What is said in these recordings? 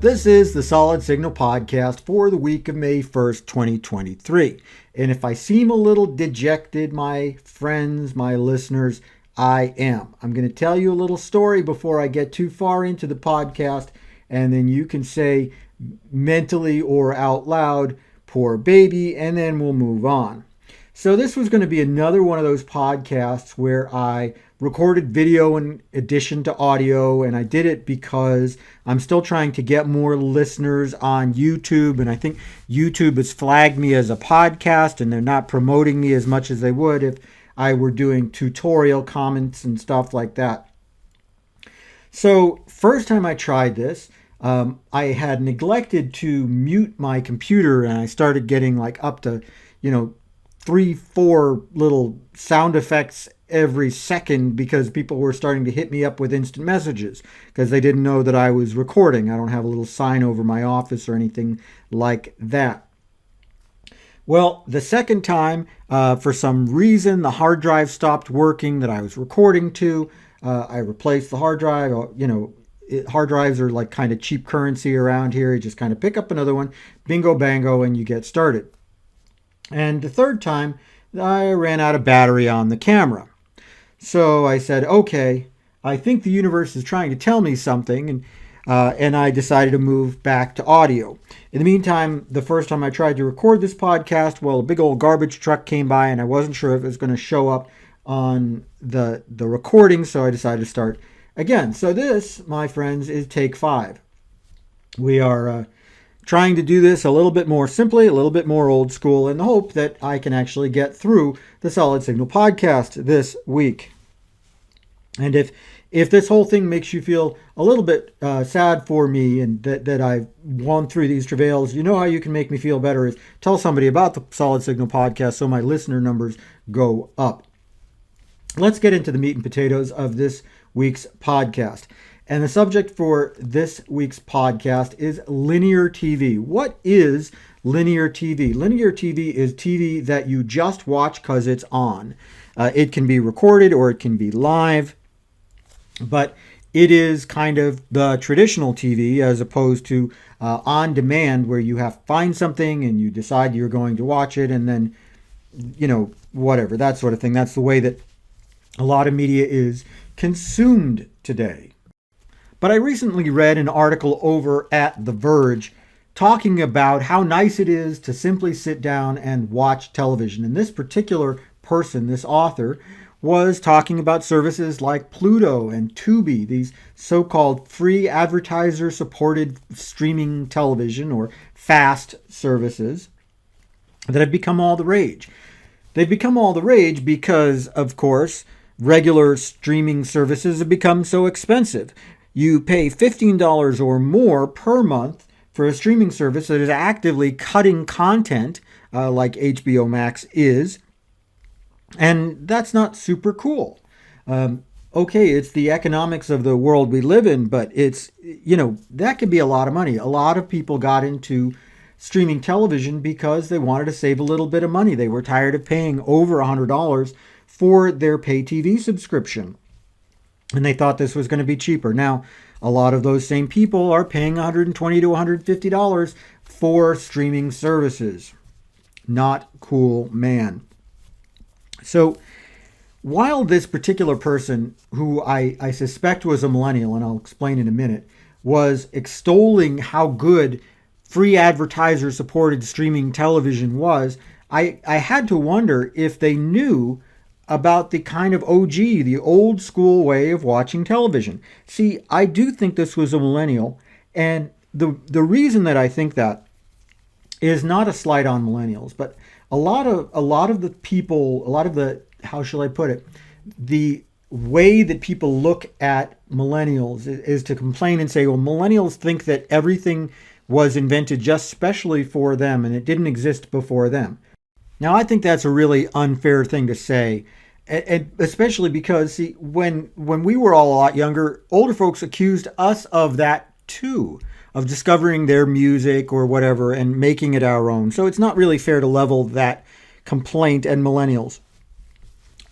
This is the Solid Signal Podcast for the week of May 1st, 2023. And if I seem a little dejected, my friends, my listeners, I am. I'm going to tell you a little story before I get too far into the podcast, and then you can say mentally or out loud, poor baby, and then we'll move on. So this was going to be another one of those podcasts where I recorded video in addition to audio, and I did it because I'm still trying to get more listeners on YouTube, and I think YouTube has flagged me as a podcast, and they're not promoting me as much as they would if I were doing tutorial comments and stuff like that. So first time I tried this, I had neglected to mute my computer, and I started getting like up to, 3-4 little sound effects every second because people were starting to hit me up with instant messages because they didn't know that I was recording. I don't have a little sign over my office or anything like that. Well, the second time, for some reason, the hard drive stopped working that I was recording to. I replaced the hard drive. Hard drives are like kind of cheap currency around here. You just kind of pick up another one, bingo bango, and you get started. And the third time, I ran out of battery on the camera. So I said, okay, I think the universe is trying to tell me something, and I decided to move back to audio. In the meantime, the first time I tried to record this podcast, well, a big old garbage truck came by, and I wasn't sure if it was going to show up on the recording, so I decided to start again. So this, my friends, is take 5. We are trying to do this a little bit more simply, a little bit more old school, in the hope that I can actually get through the Solid Signal Podcast this week. And if this whole thing makes you feel a little bit sad for me and that I've gone through these travails, you know how you can make me feel better is tell somebody about the Solid Signal Podcast so my listener numbers go up. Let's get into the meat and potatoes of this week's podcast. And the subject for this week's podcast is linear TV. What is linear TV? Linear TV is TV that you just watch because it's on. It can be recorded or it can be live, but it is kind of the traditional TV as opposed to on demand where you have to find something and you decide you're going to watch it and then, whatever, that sort of thing. That's the way that a lot of media is consumed today. But I recently read an article over at The Verge talking about how nice it is to simply sit down and watch television. And this particular person, this author, was talking about services like Pluto and Tubi, these so-called free advertiser-supported streaming television or FAST services that have become all the rage. They've become all the rage because, of course, regular streaming services have become so expensive. You pay $15 or more per month for a streaming service that is actively cutting content like HBO Max is. And that's not super cool. Okay, it's the economics of the world we live in, but it's, that could be a lot of money. A lot of people got into streaming television because they wanted to save a little bit of money. They were tired of paying over $100 for their pay TV subscription. And they thought this was going to be cheaper. Now, a lot of those same people are paying $120 to $150 for streaming services. Not cool, man. So, while this particular person, who I suspect was a millennial, and I'll explain in a minute, was extolling how good free advertiser-supported streaming television was, I had to wonder if they knew about the kind of OG, the old school way of watching television. See, I do think this was a millennial, and the reason that I think that is not a slight on millennials, but a lot of the people, how shall I put it, the way that people look at millennials is to complain and say, well, millennials think that everything was invented just specially for them and it didn't exist before them. Now, I think that's a really unfair thing to say, and especially because, see, when we were all a lot younger, older folks accused us of that too, of discovering their music or whatever and making it our own. So it's not really fair to level that complaint at millennials.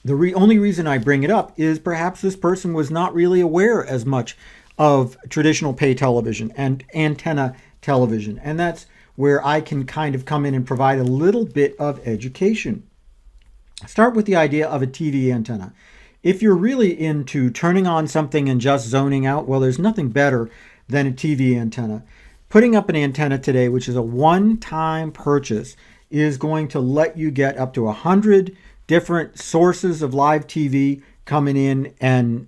The only reason I bring it up is perhaps this person was not really aware as much of traditional pay television and antenna television. And that's where I can kind of come in and provide a little bit of education. Start with the idea of a TV antenna. If you're really into turning on something and just zoning out, well, there's nothing better than a TV antenna. Putting up an antenna today, which is a one-time purchase, is going to let you get up to 100 different sources of live TV coming in, and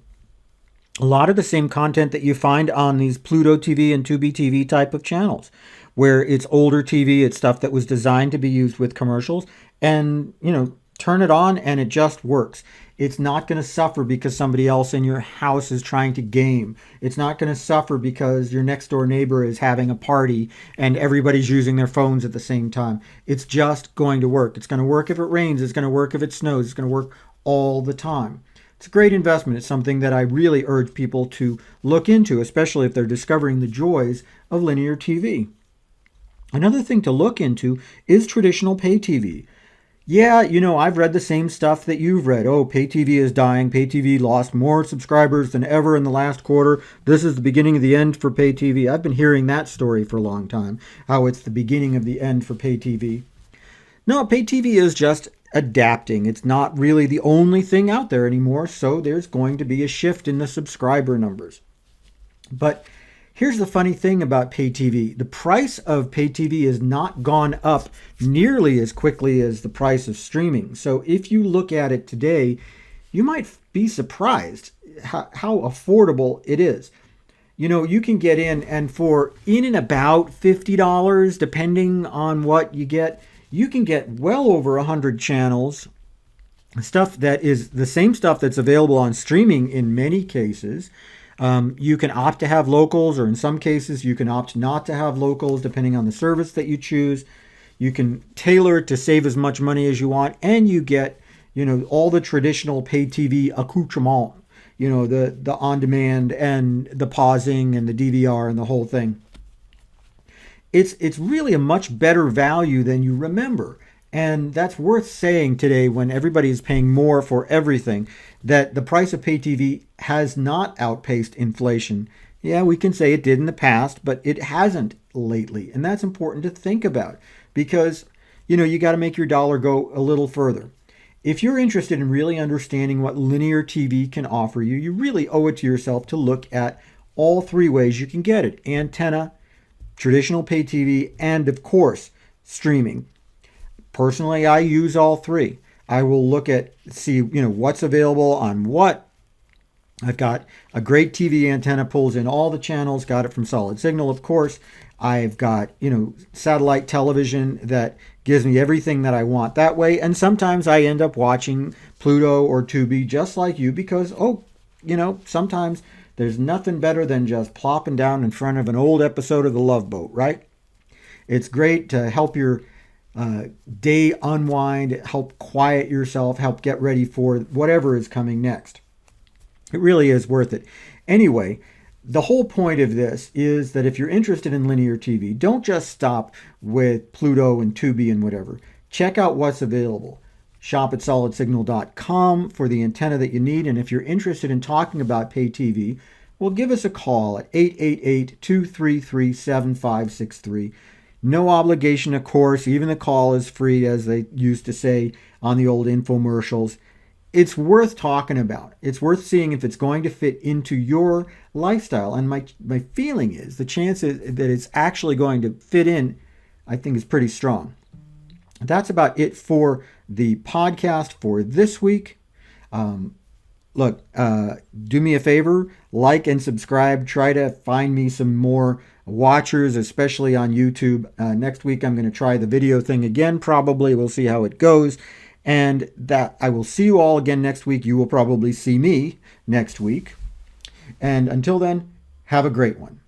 a lot of the same content that you find on these Pluto TV and Tubi TV type of channels, where it's older TV, it's stuff that was designed to be used with commercials, and, turn it on and it just works. It's not going to suffer because somebody else in your house is trying to game. It's not going to suffer because your next door neighbor is having a party and everybody's using their phones at the same time. It's just going to work. It's going to work if it rains. It's going to work if it snows. It's going to work all the time. It's a great investment. It's something that I really urge people to look into, especially if they're discovering the joys of linear TV. Another thing to look into is traditional pay TV. Yeah, I've read the same stuff that you've read. Oh, pay TV is dying. Pay TV lost more subscribers than ever in the last quarter. This is the beginning of the end for pay TV. I've been hearing that story for a long time, how it's the beginning of the end for pay TV. No, pay TV is just adapting. It's not really the only thing out there anymore, so there's going to be a shift in the subscriber numbers. But here's the funny thing about pay TV. The price of pay TV has not gone up nearly as quickly as the price of streaming. So if you look at it today, you might be surprised how affordable it is. You can get in, and for in and about $50, depending on what you get, you can get well over 100 channels, stuff that is the same stuff that's available on streaming in many cases. You can opt to have locals, or in some cases you can opt not to have locals depending on the service that you choose. You can tailor it to save as much money as you want, and you get, all the traditional pay TV accoutrement, the on-demand and the pausing and the DVR and the whole thing. It's really a much better value than you remember. And that's worth saying today when everybody is paying more for everything, that the price of pay TV has not outpaced inflation. Yeah, we can say it did in the past, but it hasn't lately. And that's important to think about because, you got to make your dollar go a little further. If you're interested in really understanding what linear TV can offer you, you really owe it to yourself to look at all three ways you can get it: antenna, traditional pay TV, and of course, streaming. Personally, I use all three. I will look at, see, what's available on what. I've got a great TV antenna, pulls in all the channels, got it from Solid Signal, of course. I've got, satellite television that gives me everything that I want that way. And sometimes I end up watching Pluto or Tubi just like you because, sometimes there's nothing better than just plopping down in front of an old episode of The Love Boat, right? It's great to help your day unwind, help quiet yourself, help get ready for whatever is coming next. It really is worth it. Anyway, the whole point of this is that if you're interested in linear TV, don't just stop with Pluto and Tubi and whatever. Check out what's available. Shop at solidsignal.com for the antenna that you need. And if you're interested in talking about pay TV, well, give us a call at 888-233-7563. No obligation, of course. Even the call is free, as they used to say on the old infomercials. It's worth talking about. It's worth seeing if it's going to fit into your lifestyle. And my feeling is the chances that it's actually going to fit in, I think, is pretty strong. That's about it for the podcast for this week. Look, do me a favor, like and subscribe. Try to find me some more watchers, especially on YouTube. Next week, I'm going to try the video thing again, probably. We'll see how it goes. And that I will see you all again next week. You will probably see me next week. And until then, have a great one.